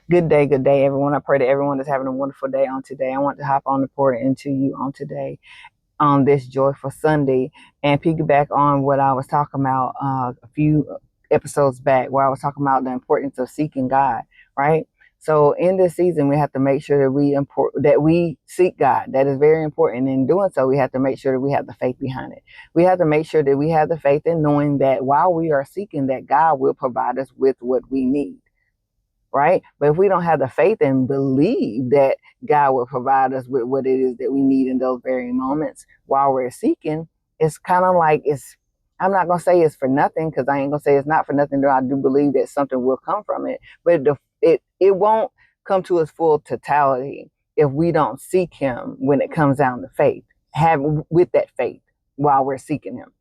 Good day, everyone. I pray that everyone is having a wonderful day on today. I want to hop on the pour into you on today on this joyful Sunday and piggyback on what I was talking about a few episodes back, where I was talking about the importance of seeking God, right? So in this season, we have to make sure that we seek God. That is very important. In doing so, we have to make sure that we have the faith behind it. We have to make sure that we have the faith in knowing that while we are seeking, that God will provide us with what we need, right? But if we don't have the faith and believe that God will provide us with what it is that we need in those very moments while we're seeking, it's kind of like I'm not going to say it's for nothing, because I ain't going to say it's not for nothing, though I do believe that something will come from it. But it won't come to its full totality if we don't seek Him when it comes down to faith, have with that faith while we're seeking Him.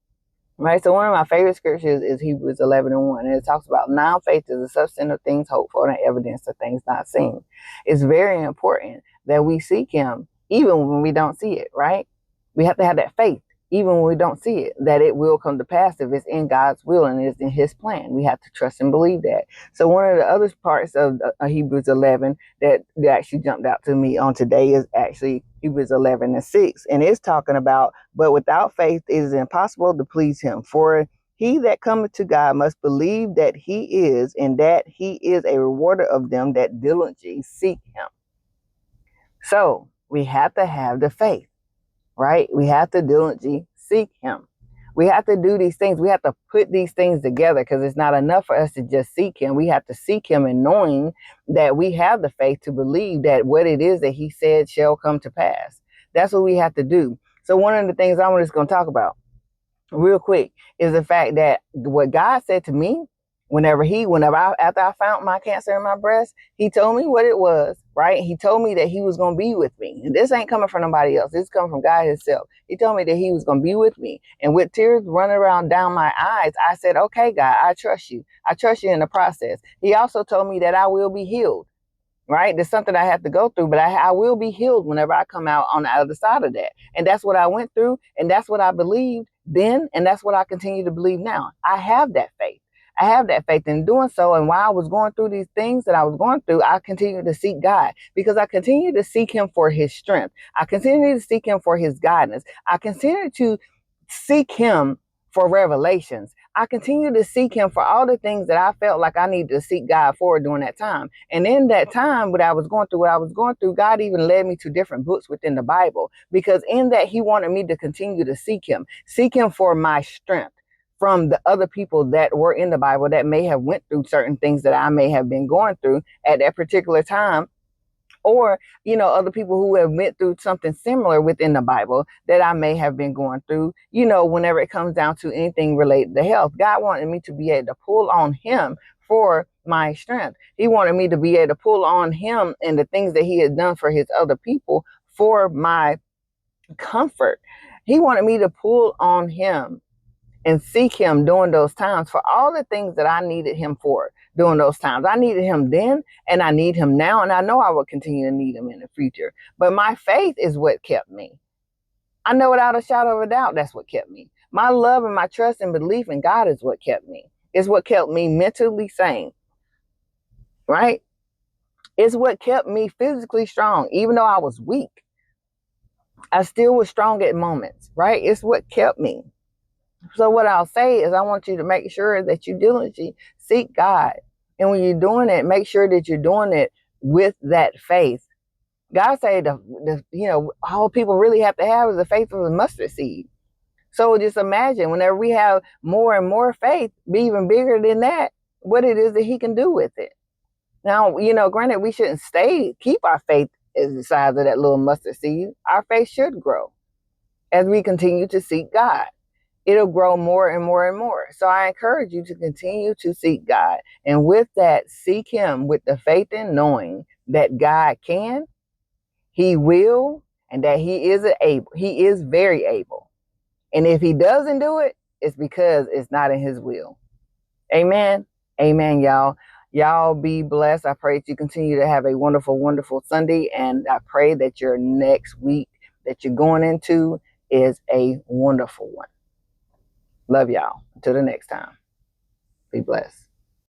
Right. So one of my favorite scriptures is Hebrews 11:1. And it talks about now faith is the substance of things hoped for and evidence of things not seen. It's very important that we seek Him even when we don't see it, right? We have to have that faith even when we don't see it, that it will come to pass if it's in God's will and it's in His plan. We have to trust and believe that. So one of the other parts of Hebrews 11 that actually jumped out to me on today is actually Hebrews 11:6. And it's talking about, but without faith it is impossible to please Him. For he that cometh to God must believe that He is, and that He is a rewarder of them that diligently seek Him. So we have to have the faith, right? We have to diligently seek Him. We have to do these things. We have to put these things together, because it's not enough for us to just seek Him. We have to seek Him in knowing that we have the faith to believe that what it is that He said shall come to pass. That's what we have to do. So one of the things I'm just going to talk about real quick is the fact that what God said to me after I found my cancer in my breast, He told me what it was, right? He told me that He was going to be with me. And this ain't coming from nobody else. This is coming from God Himself. He told me that He was going to be with me. And with tears running around down my eyes, I said, okay, God, I trust you. I trust you in the process. He also told me that I will be healed, right? There's something I have to go through, but I will be healed whenever I come out on the other side of that. And that's what I went through. And that's what I believed then. And that's what I continue to believe now. I have that faith. I have that faith in doing so. And while I was going through these things that I was going through, I continued to seek God, because I continue to seek Him for His strength. I continue to seek Him for His guidance. I continue to seek Him for revelations. I continue to seek Him for all the things that I felt like I needed to seek God for during that time. And in that time, what I was going through, God even led me to different books within the Bible, because in that He wanted me to continue to seek Him for my strength from the other people that were in the Bible that may have went through certain things that I may have been going through at that particular time, or other people who have went through something similar within the Bible that I may have been going through. Whenever it comes down to anything related to health, God wanted me to be able to pull on Him for my strength. He wanted me to be able to pull on Him and the things that He had done for His other people for my comfort. He wanted me to pull on Him and seek Him during those times for all the things that I needed Him for during those times. I needed Him then, and I need Him now, and I know I will continue to need Him in the future. But my faith is what kept me. I know without a shadow of a doubt that's what kept me. My love and my trust and belief in God is what kept me. It's what kept me mentally sane, right? It's what kept me physically strong. Even though I was weak, I still was strong at moments, right? It's what kept me. So what I'll say is, I want you to make sure that you diligently seek God. And when you're doing it, make sure that you're doing it with that faith. God said, all people really have to have is the faith of a mustard seed. So just imagine, whenever we have more and more faith, be even bigger than that, what it is that He can do with it. Now, granted, we shouldn't keep our faith as the size of that little mustard seed. Our faith should grow as we continue to seek God. It'll grow more and more and more. So I encourage you to continue to seek God. And with that, seek Him with the faith in knowing that God can, He will, and that He is able. He is very able. And if He doesn't do it, it's because it's not in His will. Amen. Amen, y'all. Y'all be blessed. I pray that you continue to have a wonderful, wonderful Sunday. And I pray that your next week that you're going into is a wonderful one. Love y'all. Until the next time. Be blessed.